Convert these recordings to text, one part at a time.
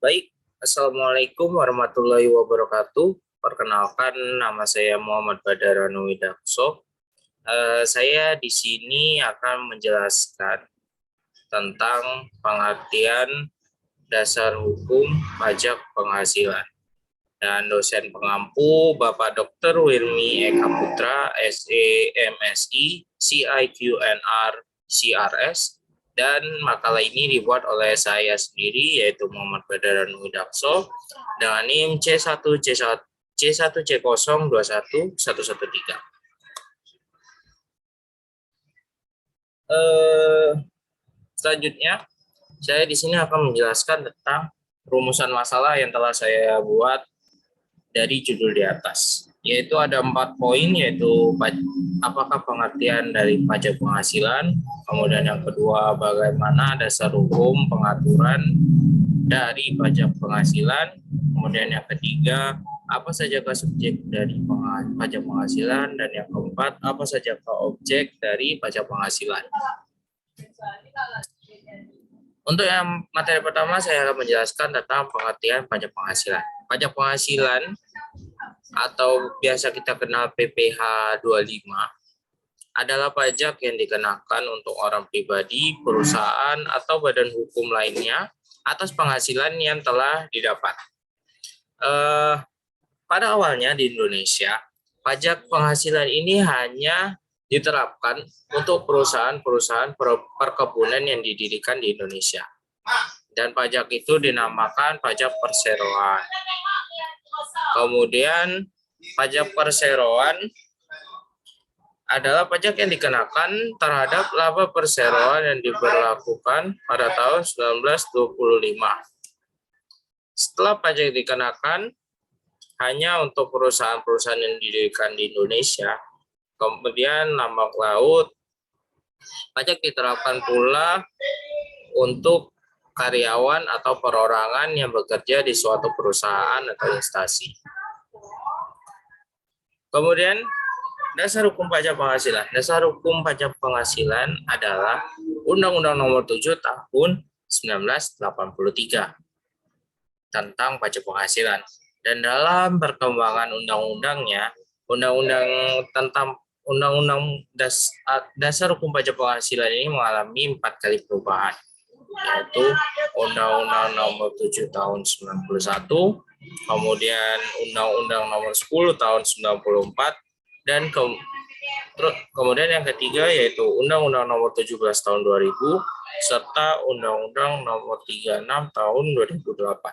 Baik, Assalamualaikum warahmatullahi wabarakatuh. Perkenalkan, nama saya Muhammad Badar Anuidakso. Saya di sini akan menjelaskan tentang pengertian dasar hukum pajak penghasilan. Dan dosen pengampu Bapak Dr. Wirmi Eka Putra, SE, MSI, CIQNR, CRS, dan makalah ini dibuat oleh saya sendiri, yaitu Muhammad Badar Anuidakso, dengan NIM C1C021113. Selanjutnya, saya di sini akan menjelaskan tentang rumusan masalah yang telah saya buat dari judul di atas, yaitu ada 4 poin, yaitu apakah pengertian dari pajak penghasilan, kemudian yang kedua bagaimana dasar hukum pengaturan dari pajak penghasilan, kemudian yang ketiga apa saja subjek dari pajak penghasilan, dan yang keempat apa saja objek dari pajak penghasilan. Untuk yang materi pertama, saya akan menjelaskan tentang pengertian pajak penghasilan. Pajak penghasilan atau biasa kita kenal PPh 25 adalah pajak yang dikenakan untuk orang pribadi, perusahaan, atau badan hukum lainnya atas penghasilan yang telah didapat. Pada awalnya di Indonesia, pajak penghasilan ini hanya diterapkan untuk perusahaan-perusahaan perkebunan yang didirikan di Indonesia. Dan pajak itu dinamakan pajak perseroan. Kemudian pajak perseroan adalah pajak yang dikenakan terhadap laba perseroan yang diberlakukan pada tahun 1925. Setelah pajak dikenakan hanya untuk perusahaan-perusahaan yang didirikan di Indonesia, kemudian lambat laut pajak diterapkan pula untuk karyawan atau perorangan yang bekerja di suatu perusahaan atau instansi. Kemudian dasar hukum pajak penghasilan. Dasar hukum pajak penghasilan adalah Undang-Undang Nomor 7 Tahun 1983 tentang pajak penghasilan. Dan dalam perkembangan undang-undangnya, Undang-Undang Dasar Hukum Pajak Penghasilan ini mengalami 4 kali perubahan, yaitu Undang-Undang Nomor 7 Tahun 91, kemudian Undang-Undang Nomor 10 Tahun 94, dan kemudian yang ketiga yaitu Undang-Undang Nomor 17 Tahun 2000, serta Undang-Undang Nomor 36 Tahun 2008.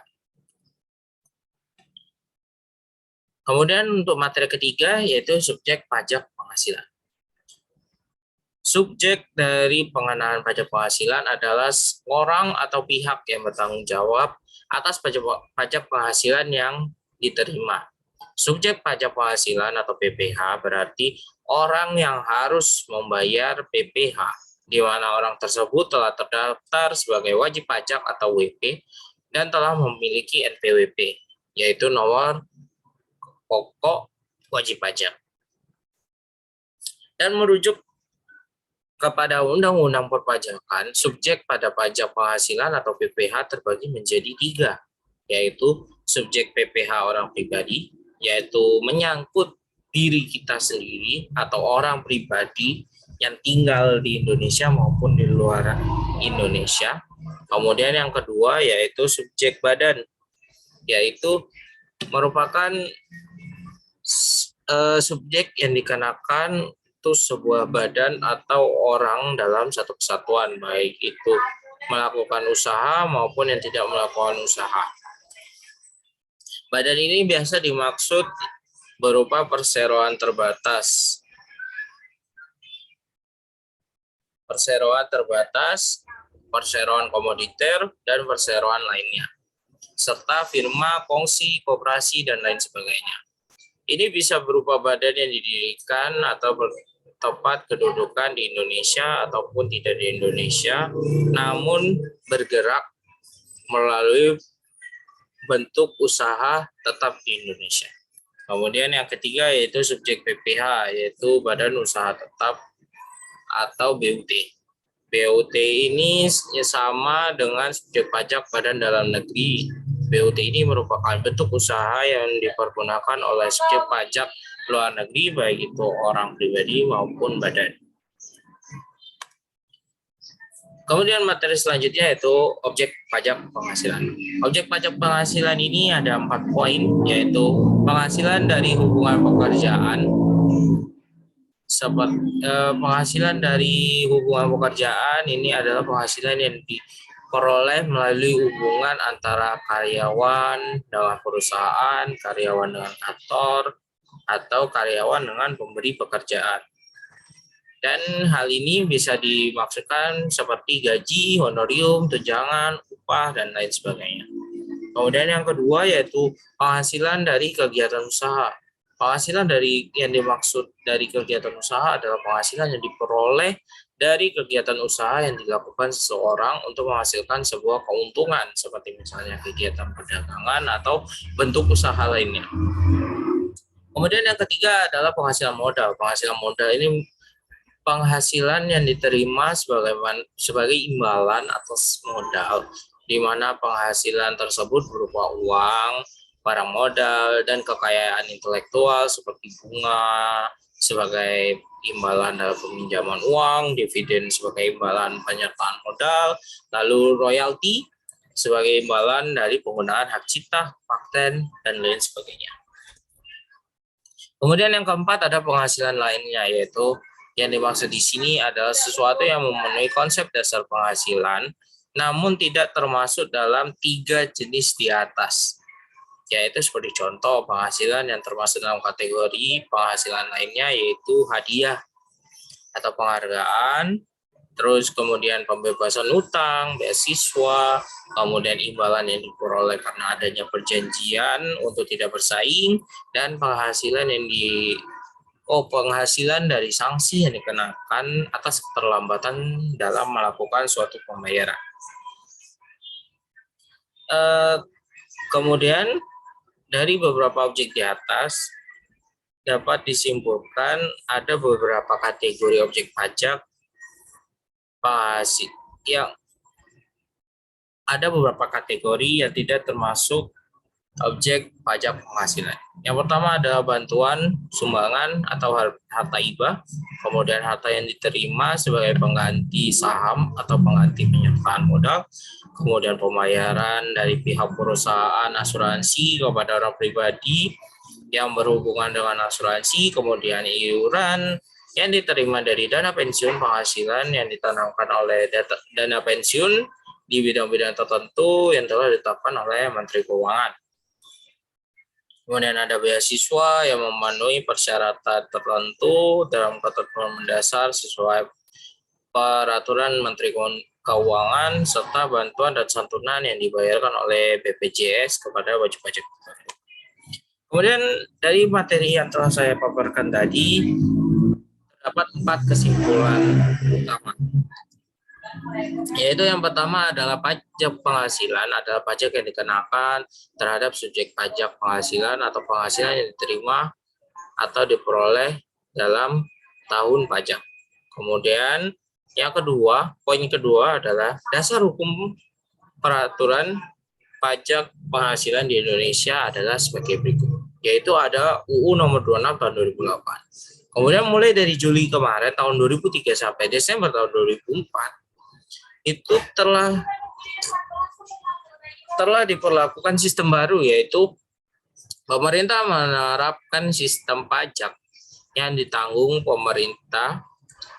Kemudian untuk materi ketiga yaitu subjek pajak penghasilan. Subjek dari pengenaan pajak penghasilan adalah orang atau pihak yang bertanggung jawab atas pajak penghasilan yang diterima. Subjek pajak penghasilan atau PPh berarti orang yang harus membayar PPh, di mana orang tersebut telah terdaftar sebagai wajib pajak atau WP dan telah memiliki NPWP, yaitu nomor pokok wajib pajak. Dan merujuk kepada Undang-Undang Perpajakan, subjek pada pajak penghasilan atau PPh terbagi menjadi 3, yaitu subjek PPh orang pribadi, yaitu menyangkut diri kita sendiri atau orang pribadi yang tinggal di Indonesia maupun di luar Indonesia. Kemudian yang kedua yaitu subjek badan, yaitu merupakan subjek yang dikenakan itu sebuah badan atau orang dalam satu kesatuan, baik itu melakukan usaha maupun yang tidak melakukan usaha. Badan ini biasa dimaksud berupa perseroan terbatas, perseroan komoditer, dan perseroan lainnya, serta firma, kongsi, koperasi, dan lain sebagainya. Ini bisa berupa badan yang didirikan atau bertempat kedudukan di Indonesia ataupun tidak di Indonesia, namun bergerak melalui bentuk usaha tetap di Indonesia. Kemudian yang ketiga yaitu subjek PPh, yaitu Badan Usaha Tetap atau BUT. BUT ini sama dengan subjek pajak badan dalam negeri. BUT ini merupakan bentuk usaha yang dipergunakan oleh subjek pajak luar negeri, baik itu orang pribadi maupun badan. Kemudian materi selanjutnya yaitu objek pajak penghasilan. Objek pajak penghasilan ini ada 4 poin, yaitu penghasilan dari hubungan pekerjaan. Penghasilan dari hubungan pekerjaan ini adalah penghasilan yang diperoleh melalui hubungan antara karyawan dengan perusahaan, karyawan dengan kantor, atau karyawan dengan pemberi pekerjaan. Dan hal ini bisa dimaksudkan seperti gaji, honorium, tunjangan, upah, dan lain sebagainya. Kemudian yang kedua yaitu penghasilan dari kegiatan usaha. Penghasilan yang dimaksud dari kegiatan usaha adalah penghasilan yang diperoleh dari kegiatan usaha yang dilakukan seseorang untuk menghasilkan sebuah keuntungan, seperti misalnya kegiatan perdagangan atau bentuk usaha lainnya. Kemudian yang ketiga adalah penghasilan modal. Penghasilan modal ini penghasilan yang diterima sebagai imbalan atas modal, di mana penghasilan tersebut berupa uang, barang modal, dan kekayaan intelektual seperti bunga sebagai imbalan dalam peminjaman uang, dividen sebagai imbalan penyertaan modal, lalu royalti sebagai imbalan dari penggunaan hak cipta, paten, dan lain sebagainya. Kemudian yang keempat ada penghasilan lainnya, yaitu yang dimaksud di sini adalah sesuatu yang memenuhi konsep dasar penghasilan, namun tidak termasuk dalam 3 jenis di atas. Yaitu seperti contoh penghasilan yang termasuk dalam kategori penghasilan lainnya, yaitu hadiah atau penghargaan, terus kemudian pembebasan utang, beasiswa, kemudian imbalan yang diperoleh karena adanya perjanjian untuk tidak bersaing, dan penghasilan penghasilan dari sanksi yang dikenakan atas keterlambatan dalam melakukan suatu pembayaran. Kemudian dari beberapa objek di atas dapat disimpulkan ada beberapa kategori objek pajak yang ada beberapa kategori yang tidak termasuk objek pajak penghasilan. Yang pertama adalah bantuan, sumbangan, atau harta hibah, kemudian harta yang diterima sebagai pengganti saham atau pengganti penyertaan modal, kemudian pembayaran dari pihak perusahaan asuransi kepada orang pribadi yang berhubungan dengan asuransi, kemudian iuran yang diterima dari dana pensiun, penghasilan yang ditanamkan oleh dana pensiun di bidang-bidang tertentu yang telah ditetapkan oleh Menteri Keuangan. Kemudian ada beasiswa yang memenuhi persyaratan tertentu dalam ketentuan mendasar sesuai peraturan Menteri Keuangan, serta bantuan dan santunan yang dibayarkan oleh BPJS kepada wajib pajak. Kemudian dari materi yang telah saya paparkan tadi, terdapat 4 kesimpulan utama. Yaitu yang pertama adalah pajak penghasilan adalah pajak yang dikenakan terhadap subjek pajak penghasilan atau penghasilan yang diterima atau diperoleh dalam tahun pajak. Kemudian yang kedua, poin kedua adalah dasar hukum peraturan pajak penghasilan di Indonesia adalah sebagai berikut, yaitu ada UU nomor 26 tahun 2008. Kemudian mulai dari Juli kemarin tahun 2003 sampai Desember tahun 2004 itu telah diperlakukan sistem baru, yaitu pemerintah menerapkan sistem pajak yang ditanggung pemerintah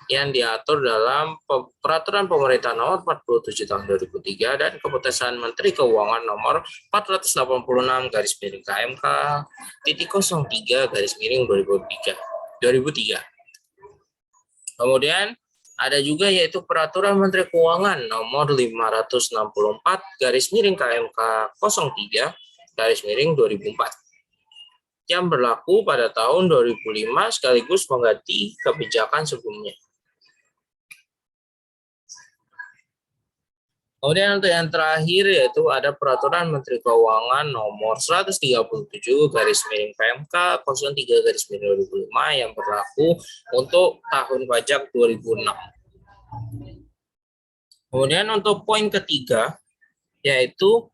yang diatur dalam Peraturan Pemerintah Nomor 47 Tahun 2003 dan Keputusan Menteri Keuangan Nomor 486 garis miring KMK .03 garis miring 2003. Kemudian ada juga yaitu Peraturan Menteri Keuangan Nomor 564 garis miring KMK 03 garis miring 2004 yang berlaku pada tahun 2005 sekaligus mengganti kebijakan sebelumnya. Kemudian untuk yang terakhir yaitu ada Peraturan Menteri Keuangan Nomor 137 garis miring PMK 03 garis miring 2005 yang berlaku untuk tahun pajak 2006. Kemudian untuk poin ketiga yaitu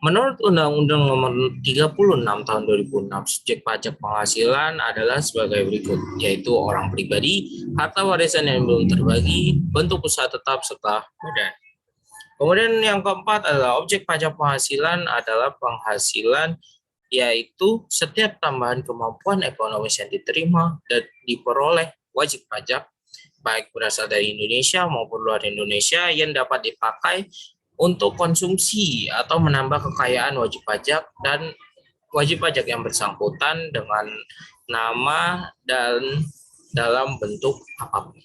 Menurut Undang-Undang Nomor 36 Tahun 2006, subjek pajak penghasilan adalah sebagai berikut, yaitu orang pribadi, harta warisan yang belum terbagi, bentuk usaha tetap, serta badan. Kemudian yang keempat adalah objek pajak penghasilan adalah penghasilan, yaitu setiap tambahan kemampuan ekonomi yang diterima dan diperoleh wajib pajak, baik berasal dari Indonesia maupun luar Indonesia, yang dapat dipakai untuk konsumsi atau menambah kekayaan wajib pajak dan wajib pajak yang bersangkutan dengan nama dan dalam bentuk apapun.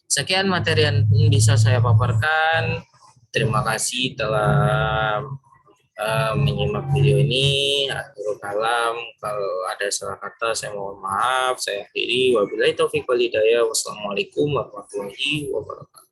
Sekian materi yang bisa saya paparkan. Terima kasih telah menyimak video ini. Akhirul kalam, kalau ada salah kata saya mohon maaf. Saya akhiri. Wabillahi taufiq wal hidayah. Wassalamualaikum warahmatullahi wabarakatuh.